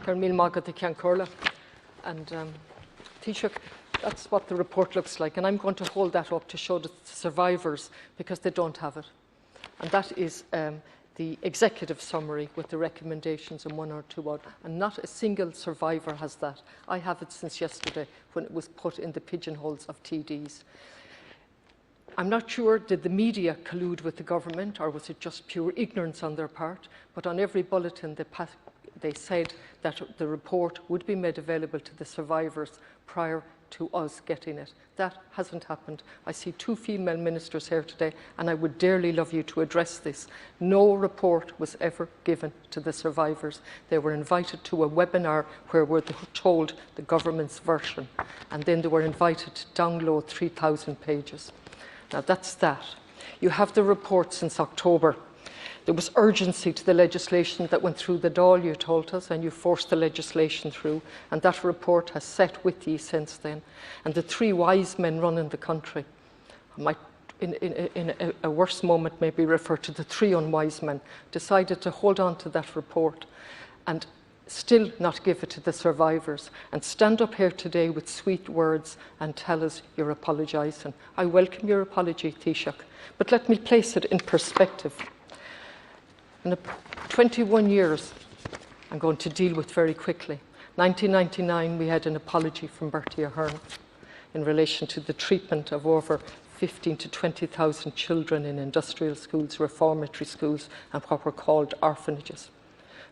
And Taoiseach, that's what the report looks like, and I'm going to hold that up to show the survivors because they don't have it. And that is the executive summary with the recommendations and one or two odd, and not a single survivor has that. I have it since yesterday when it was put in the pigeonholes of TDs. I'm not sure, did the media collude with the government or was it just pure ignorance on their part? But on every bulletin they said that the report would be made available to the survivors prior to us getting it. That hasn't happened. I see two female ministers here today, and I would dearly love you to address this. No report was ever given to the survivors. They were invited to a webinar where they were told the government's version, and then they were invited to download 3,000 pages. Now that's that. You have the report since October. There was urgency to the legislation that went through the Dáil, you told us, and you forced the legislation through, and that report has sat with you since then. And the three wise men running the country, I might, in a worse moment, maybe refer to the three unwise men, decided to hold on to that report and still not give it to the survivors, and stand up here today with sweet words and tell us you're apologising. I welcome your apology, Taoiseach, but let me place it in perspective. In 21 years, I'm going to deal with very quickly. 1999, we had an apology from Bertie Ahern in relation to the treatment of over 15,000 to 20,000 children in industrial schools, reformatory schools, and what were called orphanages.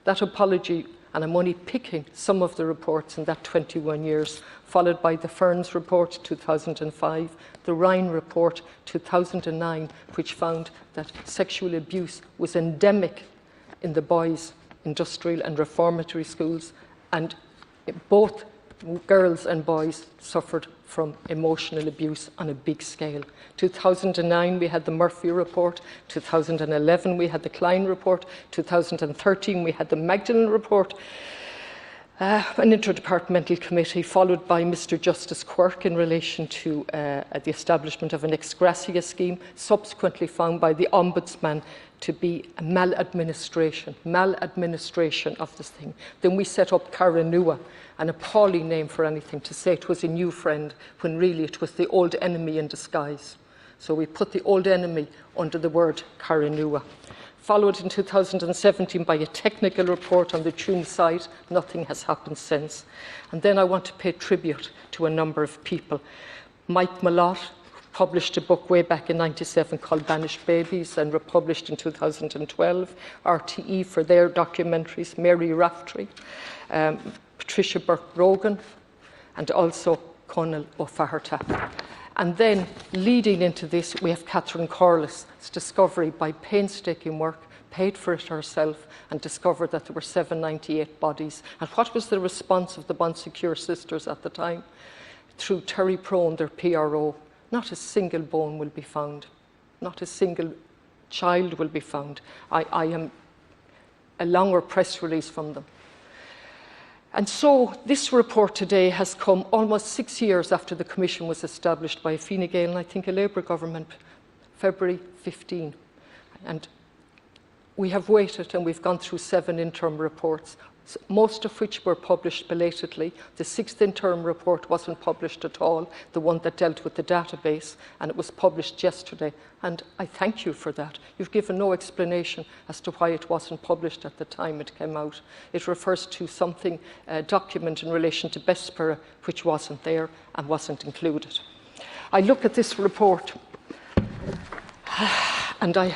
That apology, and I'm only picking some of the reports in that 21 years, followed by the Ferns report 2005, the Ryan report 2009, which found that sexual abuse was endemic in the boys' industrial and reformatory schools, and both girls and boys suffered from emotional abuse on a big scale. 2009 we had the Murphy report, 2011 we had the Klein report, 2013 we had the Magdalen report, an interdepartmental committee followed by Mr Justice Quirk in relation to the establishment of an ex gratia scheme, subsequently found by the Ombudsman to be a maladministration of this thing. Then we set up Caranua, an appalling name for anything, to say it was a new friend when really it was the old enemy in disguise. So we put the old enemy under the word Caranua. Followed in 2017 by a technical report on the Tuam site. Nothing has happened since. And then I want to pay tribute to a number of people. Mike Malott published a book way back in '97 called Banished Babies and republished in 2012. RTE for their documentaries, Mary Raftery, Patricia Burke-Brogan, and also Connolly O'Faherty. And then, leading into this, we have Catherine Corliss's discovery by painstaking work, paid for it herself, and discovered that there were 798 bodies. And what was the response of the Bon Secure sisters at the time? Through Terry Prone, their PRO, not a single bone will be found. Not a single child will be found. I am a longer press release from them. And so this report today has come almost 6 years after the Commission was established by Fine Gael, and I think a Labour government, February 15. And we have waited and we've gone through 7 interim reports, most of which were published belatedly. The 6th interim report wasn't published at all, the one that dealt with the database, and it was published yesterday. And I thank you for that. You've given no explanation as to why it wasn't published at the time it came out. It refers to something, a document in relation to Bespera, which wasn't there and wasn't included. I look at this report and I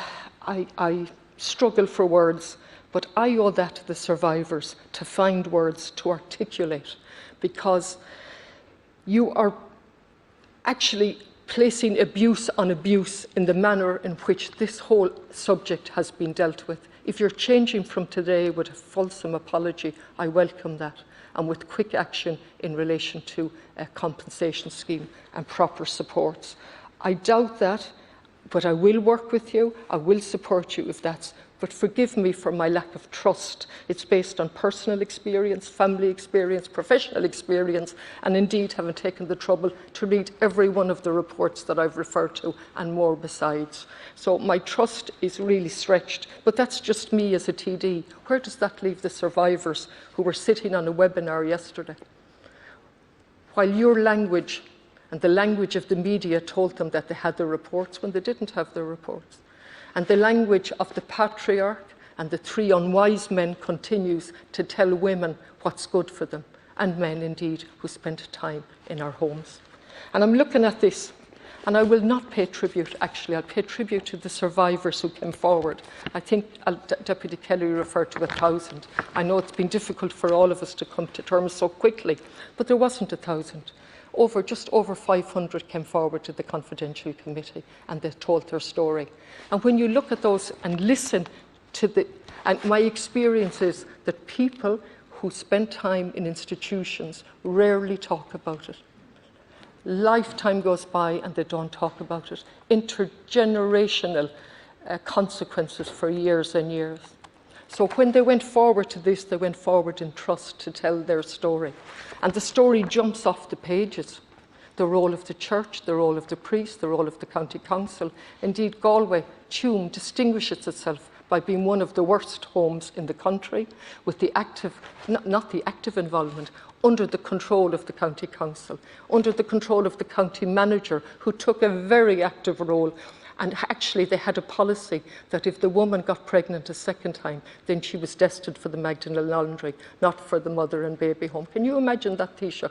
struggle for words. But I owe that to the survivors to find words to articulate, because you are actually placing abuse on abuse in the manner in which this whole subject has been dealt with. If you're changing from today with a fulsome apology, I welcome that, and with quick action in relation to a compensation scheme and proper supports. I doubt that, but I will work with you, I will support you if that's But forgive me for my lack of trust. It's based on personal experience, family experience, professional experience, and indeed having taken the trouble to read every one of the reports that I've referred to and more besides. So my trust is really stretched, but that's just me as a TD. Where does that leave the survivors who were sitting on a webinar yesterday? While your language and the language of the media told them that they had the reports when they didn't have the reports. And the language of the patriarch and the three unwise men continues to tell women what's good for them, and men indeed who spend time in our homes. And I'm looking at this, and I will not pay tribute, actually, I'll pay tribute to the survivors who came forward. I think Deputy Kelly referred to 1,000. I know it's been difficult for all of us to come to terms so quickly, but there wasn't 1,000. Just over 500 came forward to the confidential committee and they told their story. And when you look at those and listen to and my experience is that people who spend time in institutions rarely talk about it. Lifetime goes by and they don't talk about it. Intergenerational consequences for years and years. So when they went forward to this, they went forward in trust to tell their story. And the story jumps off the pages. The role of the church, the role of the priest, the role of the county council. Indeed, Galway, Tuam, distinguishes itself by being one of the worst homes in the country, with the active, not the active involvement, under the control of the county council, under the control of the county manager, who took a very active role. And actually, they had a policy that if the woman got pregnant a second time, then she was destined for the Magdalene Laundry, not for the mother and baby home. Can you imagine that, Taoiseach?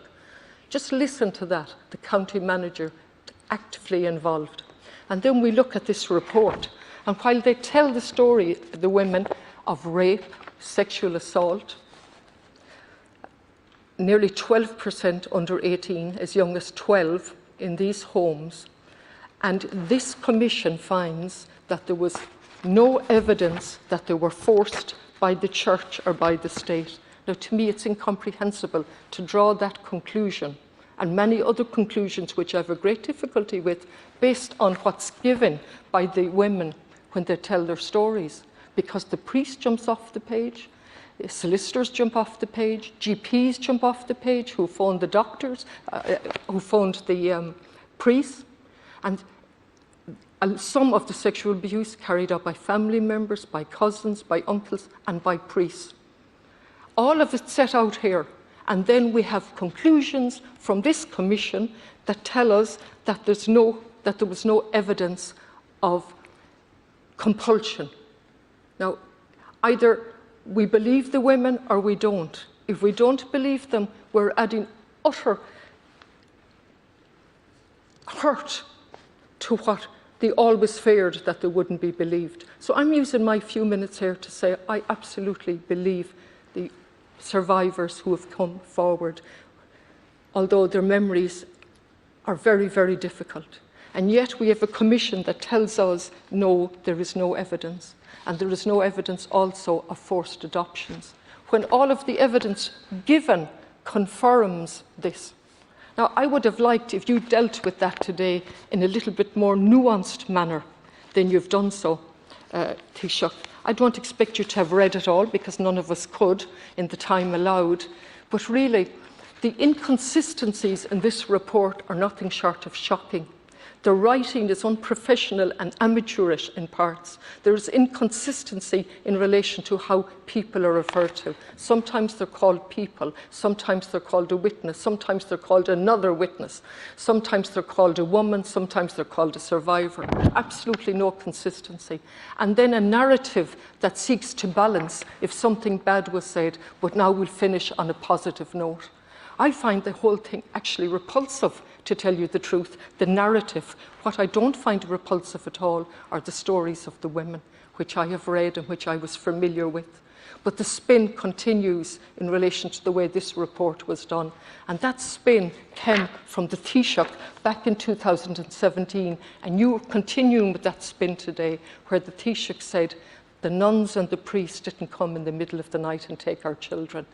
Just listen to that, the county manager actively involved. And then we look at this report, and while they tell the story, the women, of rape, sexual assault, nearly 12% under 18, as young as 12 in these homes. And this commission finds that there was no evidence that they were forced by the church or by the state. Now, to me, it's incomprehensible to draw that conclusion and many other conclusions which I have a great difficulty with based on what's given by the women when they tell their stories. Because the priest jumps off the page, the solicitors jump off the page, GPs jump off the page, who phoned the doctors, who phoned the priests. And some of the sexual abuse carried out by family members, by cousins, by uncles, and by priests. All of it set out here. And then we have conclusions from this commission that tell us that there was no evidence of compulsion. Now, either we believe the women or we don't. If we don't believe them, we're adding utter hurt to what they always feared, that they wouldn't be believed. So I'm using my few minutes here to say I absolutely believe the survivors who have come forward, although their memories are very, very difficult. And yet we have a commission that tells us, no, there is no evidence. And there is no evidence also of forced adoptions, when all of the evidence given confirms this. Now, I would have liked if you dealt with that today in a little bit more nuanced manner than you've done so, Taoiseach. I don't expect you to have read it all, because none of us could in the time allowed. But really, the inconsistencies in this report are nothing short of shocking. The writing is unprofessional and amateurish in parts. There is inconsistency in relation to how people are referred to. Sometimes they're called people, sometimes they're called a witness, sometimes they're called another witness, sometimes they're called a woman, sometimes they're called a survivor. Absolutely no consistency. And then a narrative that seeks to balance if something bad was said, but now we'll finish on a positive note. I find the whole thing actually repulsive, to tell you the truth, the narrative. What I don't find repulsive at all are the stories of the women, which I have read and which I was familiar with. But the spin continues in relation to the way this report was done. And that spin came from the Taoiseach back in 2017, and you are continuing with that spin today, where the Taoiseach said the nuns and the priests didn't come in the middle of the night and take our children.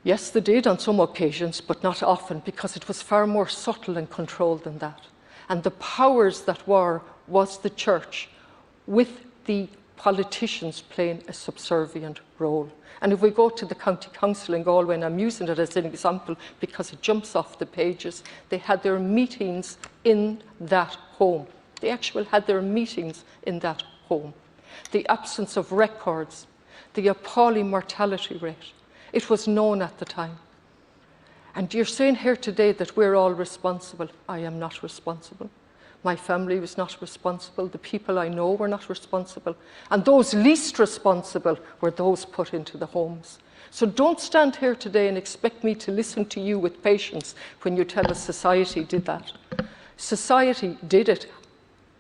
Yes, they did on some occasions, but not often, because it was far more subtle and controlled than that. And the powers that were was the church, with the politicians playing a subservient role. And if we go to the County Council in Galway, and I'm using it as an example because it jumps off the pages, they had their meetings in that home. They actually had their meetings in that home. The absence of records, the appalling mortality rate, it was known at the time. And you're saying here today that we're all responsible. I am not responsible. My family was not responsible. The people I know were not responsible. And those least responsible were those put into the homes. So don't stand here today and expect me to listen to you with patience when you tell us society did that. Society did it.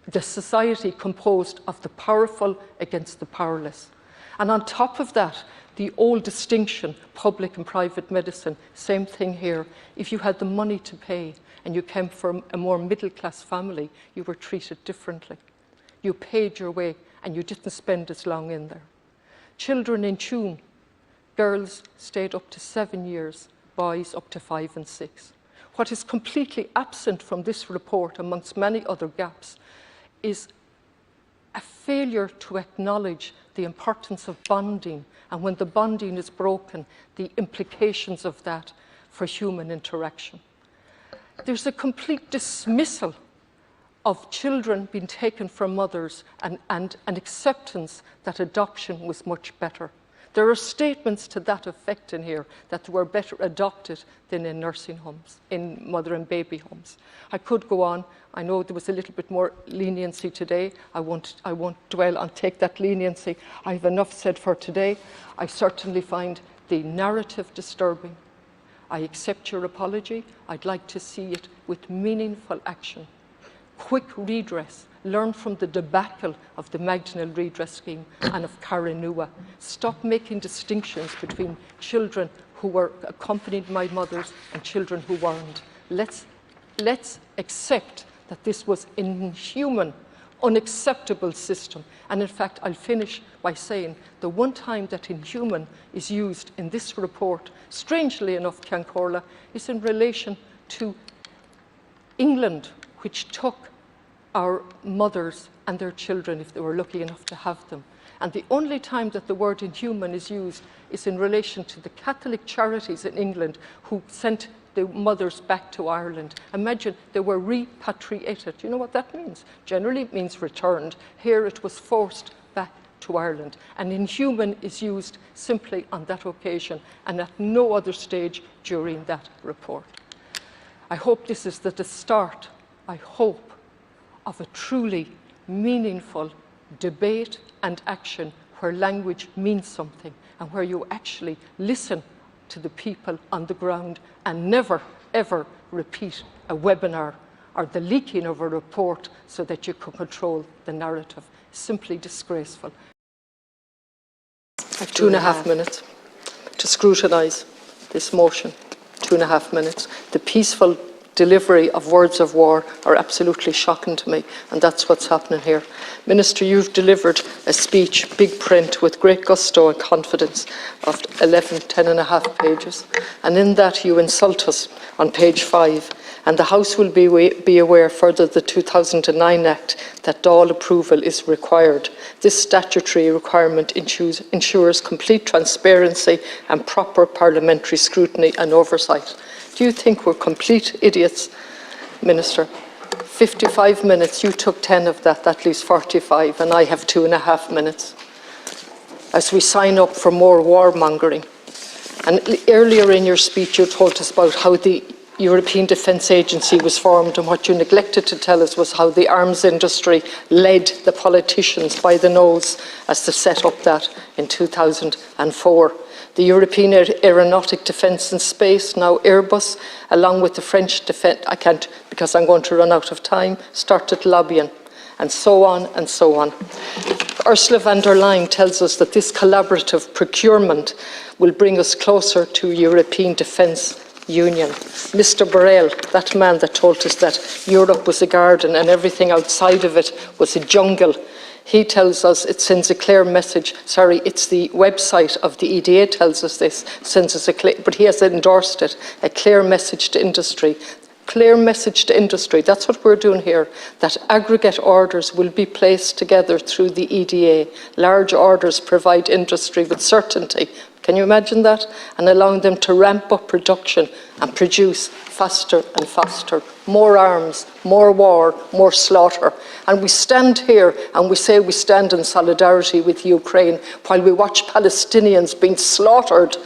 The society composed of the powerful against the powerless. And on top of that, the old distinction, public and private medicine, same thing here. If you had the money to pay and you came from a more middle-class family, you were treated differently. You paid your way and you didn't spend as long in there. Children in tune, girls stayed up to 7 years, boys up to 5 and 6. What is completely absent from this report, amongst many other gaps, is a failure to acknowledge the importance of bonding, and when the bonding is broken, the implications of that for human interaction. There's a complete dismissal of children being taken from mothers and an acceptance that adoption was much better. There are statements to that effect in here, that they were better adopted than in nursing homes, in mother and baby homes. I could go on. I know there was a little bit more leniency today. I won't dwell on take that leniency. I have enough said for today. I certainly find the narrative disturbing. I accept your apology. I'd like to see it with meaningful action. Quick redress. Learn from the debacle of the Magdalene redress scheme and of Carranua. Stop making distinctions between children who were accompanied by mothers and children who weren't. Let's accept that this was an inhuman, unacceptable system. And in fact, I'll finish by saying the one time that inhuman is used in this report, strangely enough, Ciancorla, is in relation to England, which took our mothers and their children if they were lucky enough to have them. And the only time that the word inhuman is used is in relation to the Catholic charities in England who sent the mothers back to Ireland. Imagine they were repatriated. You know what that means? Generally it means returned. Here it was forced back to Ireland. And inhuman is used simply on that occasion and at no other stage during that report. I hope this is the start, I hope, of a truly meaningful debate and action where language means something and where you actually listen to the people on the ground and never, ever repeat a webinar or the leaking of a report so that you can control the narrative. Simply disgraceful. I have 2.5 minutes to scrutinise this motion. 2.5 minutes. The peaceful delivery of words of war are absolutely shocking to me, and that's what's happening here. Minister, you've delivered a speech, big print, with great gusto and confidence, of 10.5 pages, and in that you insult us on page 5, and the House will be aware further the 2009 Act that Dáil approval is required. This statutory requirement ensures complete transparency and proper parliamentary scrutiny and oversight. Do you think we're complete idiots, Minister? 55 minutes, you took 10 of that, that leaves 45, and I have 2.5 minutes. As we sign up for more warmongering. And earlier in your speech you told us about how the European Defence Agency was formed, and what you neglected to tell us was how the arms industry led the politicians by the nose as to set up that in 2004. The European Aeronautic Defence and Space, now Airbus, along with the French Defence, I can't because I'm going to run out of time, started lobbying, and so on and so on. Ursula von der Leyen tells us that this collaborative procurement will bring us closer to European Defence Union. Mr. Borrell, that man that told us that Europe was a garden and everything outside of it was a jungle, he tells us, it sends a clear message, it's the website of the EDA tells us this, sends us a clear, but he has endorsed it, a clear message to industry. clear message to industry. That's what we're doing here, that aggregate orders will be placed together through the EDA. Large orders provide industry with certainty. Can you imagine that? And allowing them to ramp up production and produce faster and faster. More arms, more war, more slaughter. And we stand here and we say we stand in solidarity with Ukraine while we watch Palestinians being slaughtered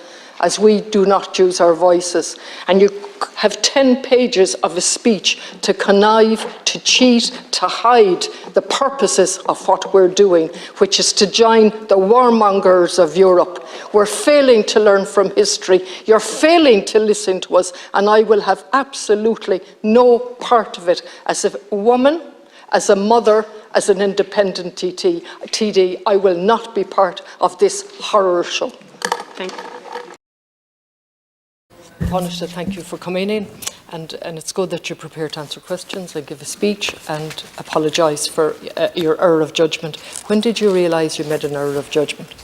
as we do not use our voices. And you have 10 pages of a speech to connive, to cheat, to hide the purposes of what we're doing, which is to join the warmongers of Europe. We're failing to learn from history. You're failing to listen to us, and I will have absolutely no part of it. As a woman, as a mother, as an independent TD, I will not be part of this horror show. Thank you. Taoiseach, thank you for coming in, and it's good that you're prepared to answer questions and give a speech and apologise for your error of judgment. When did you realise you made an error of judgment?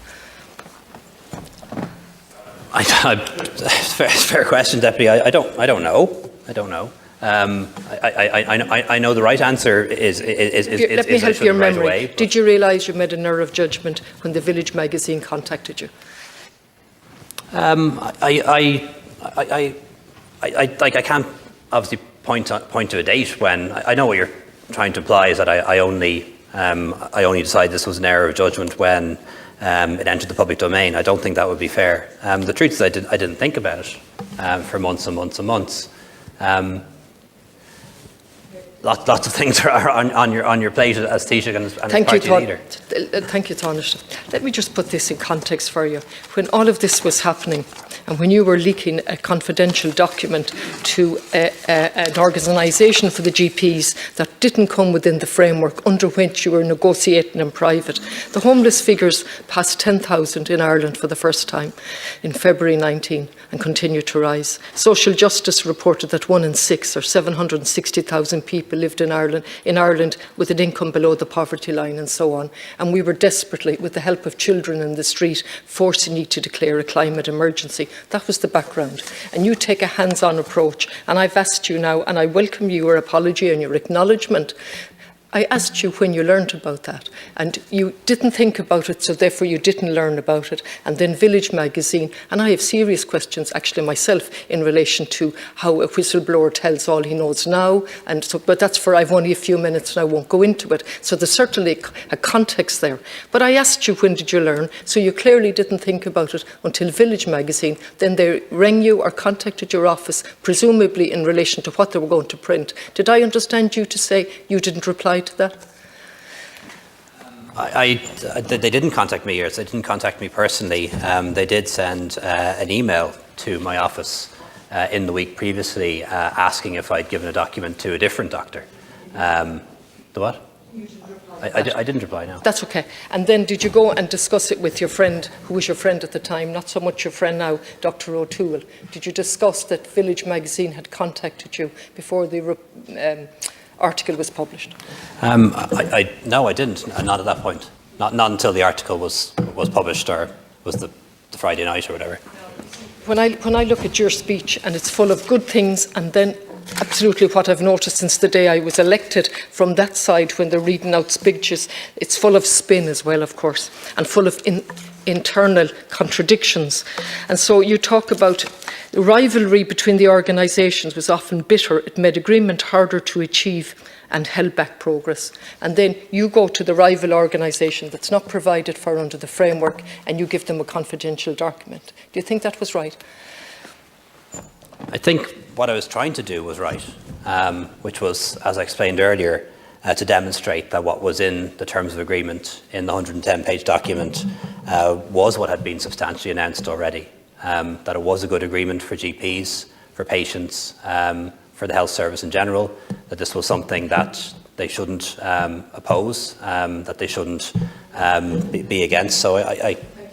Fair question, Deputy. I don't know. I don't know. I know the right answer is let me help your memory. Right away, did you realise you made an error of judgment when the Village magazine contacted you? I can't obviously point to a date when I know what you're trying to imply is that I only decided this was an error of judgment when it entered the public domain. I don't think that would be fair. The truth is I didn't think about it for months and months and months. Lots of things are on your plate as Taoiseach and as party leader. Thank you, Taoiseach. Let me just put this in context for you. When all of this was happening, and when you were leaking a confidential document to an organisation for the GPs that didn't come within the framework under which you were negotiating in private, the homeless figures passed 10,000 in Ireland for the first time in February 19 and continue to rise. Social Justice reported that 1 in 6, or 760,000 people, lived in Ireland with an income below the poverty line and so on. And we were desperately, with the help of children in the street, forcing you to declare a climate emergency. That was the background. And you take a hands-on approach. And I've asked you now, and I welcome your apology and your acknowledgement. I asked you when you learned about that, and you didn't think about it, so therefore you didn't learn about it. And then Village magazine, and I have serious questions actually myself in relation to how a whistleblower tells all he knows now, and so, but that's for, I've only a few minutes and I won't go into it. So there's certainly a context there. But I asked you when did you learn, so you clearly didn't think about it until Village magazine. Then they rang you or contacted your office, presumably in relation to what they were going to print. Did I understand you to say you didn't reply to that? They didn't contact me here, so they didn't contact me personally. They did send an email to my office in the week previously asking if I'd given a document to a different doctor. The what? I didn't reply, no. That's okay. And then did you go and discuss it with your friend, who was your friend at the time, not so much your friend now, Dr. O'Toole? Did you discuss that Village magazine had contacted you before the article was published? No, I didn't. Not at that point. Not until the article was published, or was the Friday night or whatever. When I look at your speech, and it's full of good things, and then absolutely what I've noticed since the day I was elected from that side when they're reading out speeches, it's full of spin as well, of course, and full of internal contradictions. And so you talk about the rivalry between the organisations was often bitter. It made agreement harder to achieve and held back progress. And then you go to the rival organisation that's not provided for under the framework and you give them a confidential document. Do you think that was right? I think what I was trying to do was right, which was, as I explained earlier, to demonstrate that what was in the terms of agreement in the 110-page document was what had been substantially announced already, that it was a good agreement for GPs, for patients, for the health service in general, that this was something that they shouldn't oppose, that they shouldn't be against. So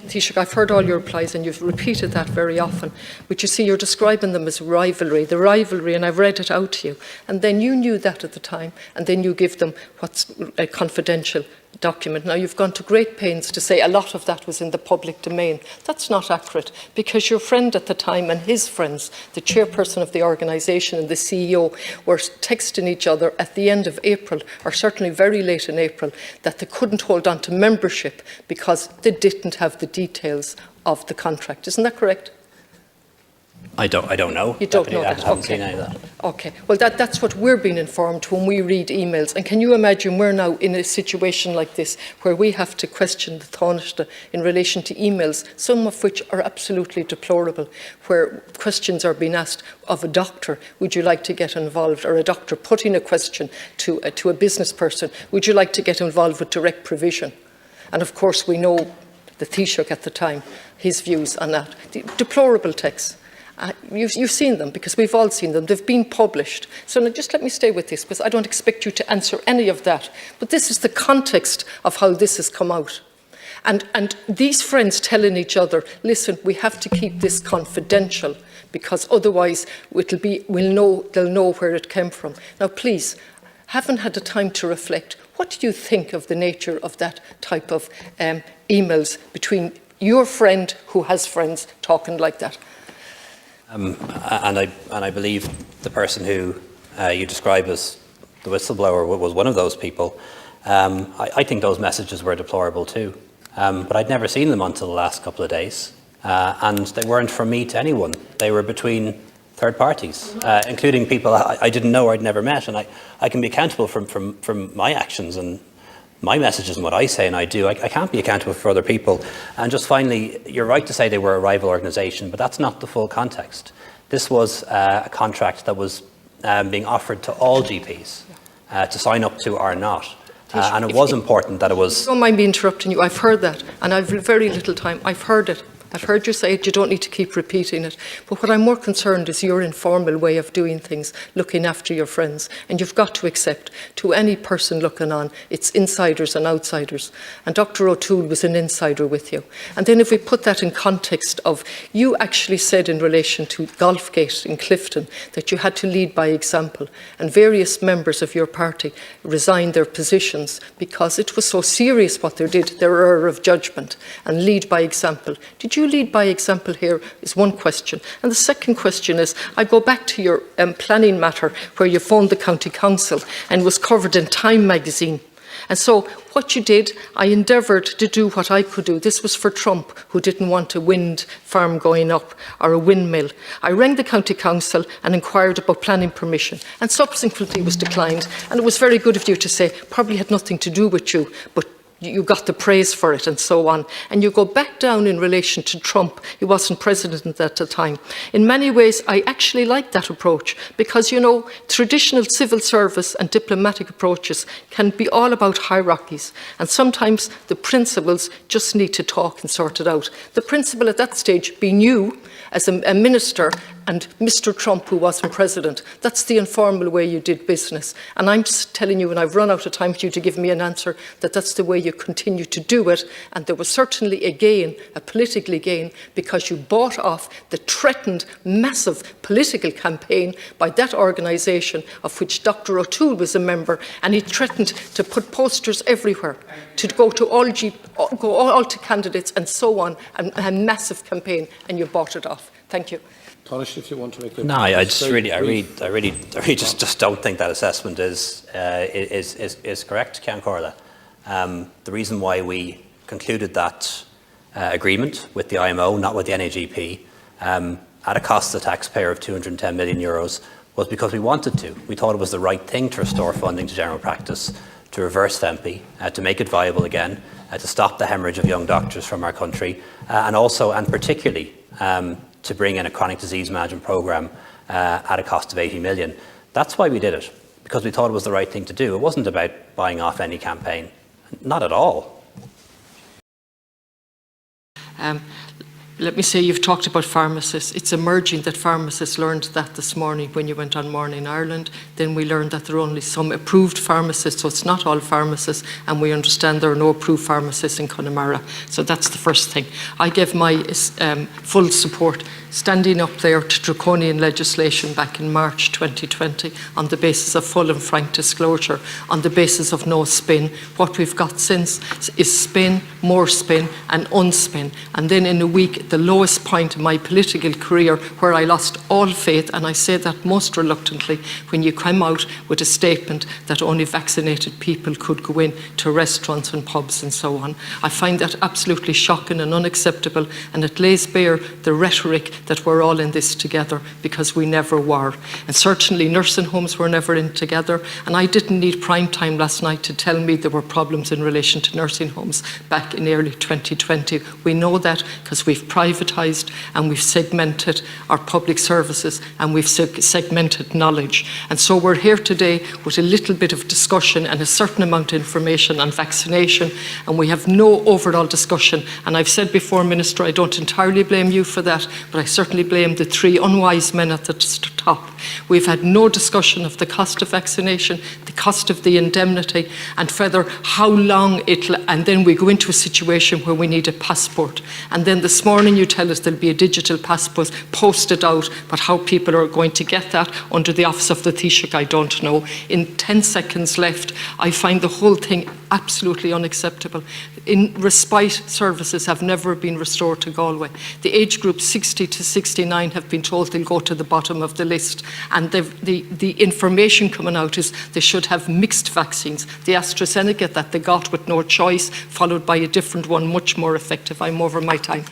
Taoiseach, I've heard all your replies and you've repeated that very often, but you see you're describing them as rivalry, the rivalry, and I've read it out to you, and then you knew that at the time, and then you give them what's a confidential document. Now, you've gone to great pains to say a lot of that was in the public domain. That's not accurate, because your friend at the time and his friends, the chairperson of the organisation and the CEO, were texting each other at the end of April, or certainly very late in April, that they couldn't hold on to membership because they didn't have the details of the contract. Isn't that correct? I don't know. You don't know that? I haven't seen any of that. Okay. Well, that's what we're being informed when we read emails. And can you imagine we're now in a situation like this where we have to question the Taoiseach in relation to emails, some of which are absolutely deplorable, where questions are being asked of a doctor, would you like to get involved, or a doctor putting a question to a business person, would you like to get involved with direct provision? And of course we know the Taoiseach at the time, his views on that. The deplorable texts. You've seen them, because we've all seen them. They've been published. So now just let me stay with this, because I don't expect you to answer any of that. But this is the context of how this has come out. And these friends telling each other, listen, we have to keep this confidential, because otherwise they'll know where it came from. Now, please, haven't had the time to reflect. What do you think of the nature of that type of emails between your friend who has friends talking like that? And I believe the person who you describe as the whistleblower was one of those people. I think those messages were deplorable too, but I'd never seen them until the last couple of days, and they weren't from me to anyone. They were between third parties, including people I didn't know or I'd never met, and I can be accountable from my actions and my messages and what I say and I do. I can't be accountable for other people. And just finally, you're right to say they were a rival organisation, but that's not the full context. This was a contract that was being offered to all GPs to sign up to or not. And it was important that it was... Don't mind me interrupting you. I've heard that, and I've very little time. I've heard it. I've heard you say it, you don't need to keep repeating it. But what I'm more concerned is your informal way of doing things, looking after your friends. And you've got to accept, to any person looking on, it's insiders and outsiders. And Dr. O'Toole was an insider with you. And then if we put that in context of, you actually said in relation to Golfgate in Clifton that you had to lead by example. And various members of your party resigned their positions because it was so serious what they did, their error of judgment, and lead by example. Did you lead by example here is one question. And the second question is, I go back to your planning matter where you phoned the County Council and was covered in Time magazine. And so what you did, I endeavoured to do what I could do. This was for Trump, who didn't want a wind farm going up or a windmill. I rang the County Council and inquired about planning permission, and subsequently was declined. And it was very good of you to say, probably had nothing to do with you, but you got the praise for it and so on. And you go back down in relation to Trump. He wasn't president at the time. In many ways, I actually like that approach because, you know, traditional civil service and diplomatic approaches can be all about hierarchies. And sometimes the principals just need to talk and sort it out. The principal at that stage being you as a minister and Mr. Trump, who wasn't president. That's the informal way you did business. And I'm telling you, and I've run out of time for you to give me an answer, that that's the way you continue to do it. And there was certainly a gain, a political gain, because you bought off the threatened massive political campaign by that organisation of which Dr. O'Toole was a member, and he threatened to put posters everywhere, to go to all to candidates and so on, and a massive campaign, and you bought it off. Thank you. Taoiseach, if you want to make a... No, I really just don't think that assessment is correct, Ceann Comhairle. The reason why we concluded that agreement with the IMO, not with the NAGP, at a cost to the taxpayer of €210 million, was because we wanted to. We thought it was the right thing to restore funding to general practice, to reverse FEMPI, to make it viable again, to stop the hemorrhage of young doctors from our country, and also, and particularly, to bring in a chronic disease management programme at a cost of 80 million. That's why we did it, because we thought it was the right thing to do. It wasn't about buying off any campaign, not at all. let me say, you've talked about pharmacists. It's emerging that pharmacists learned that this morning when you went on Morning Ireland. Then we learned that there are only some approved pharmacists, so it's not all pharmacists, and we understand there are no approved pharmacists in Connemara. So that's the first thing. I gave my full support standing up there to draconian legislation back in March 2020 on the basis of full and frank disclosure, on the basis of no spin. What we've got since is spin, more spin and unspin. And then in a week, at the lowest point in my political career, where I lost all faith, and I say that most reluctantly, when you come out with a statement that only vaccinated people could go in to restaurants and pubs and so on. I find that absolutely shocking and unacceptable, and it lays bare the rhetoric that we're all in this together, because we never were. And certainly nursing homes were never in together, and I didn't need prime time last night to tell me there were problems in relation to nursing homes back in early 2020. We know that because we've privatised and we've segmented our public services and we've segmented knowledge. And so we're here today with a little bit of discussion and a certain amount of information on vaccination, and we have no overall discussion. And I've said before, Minister, I don't entirely blame you for that, but I certainly blame the three unwise men at the top. We've had no discussion of the cost of vaccination, the cost of the indemnity, and further how long it'll, and then we go into a situation where we need a passport. And then this morning you tell us there'll be a digital passport posted out, but how people are going to get that under the office of the Taoiseach, I don't know. In 10 seconds left, I find the whole thing absolutely unacceptable. In respite services have never been restored to Galway. The age group 60 to 69 have been told they'll go to the bottom of the list, and the information coming out is they should have mixed vaccines. The AstraZeneca that they got with no choice, followed by a different one, much more effective. I'm over my time.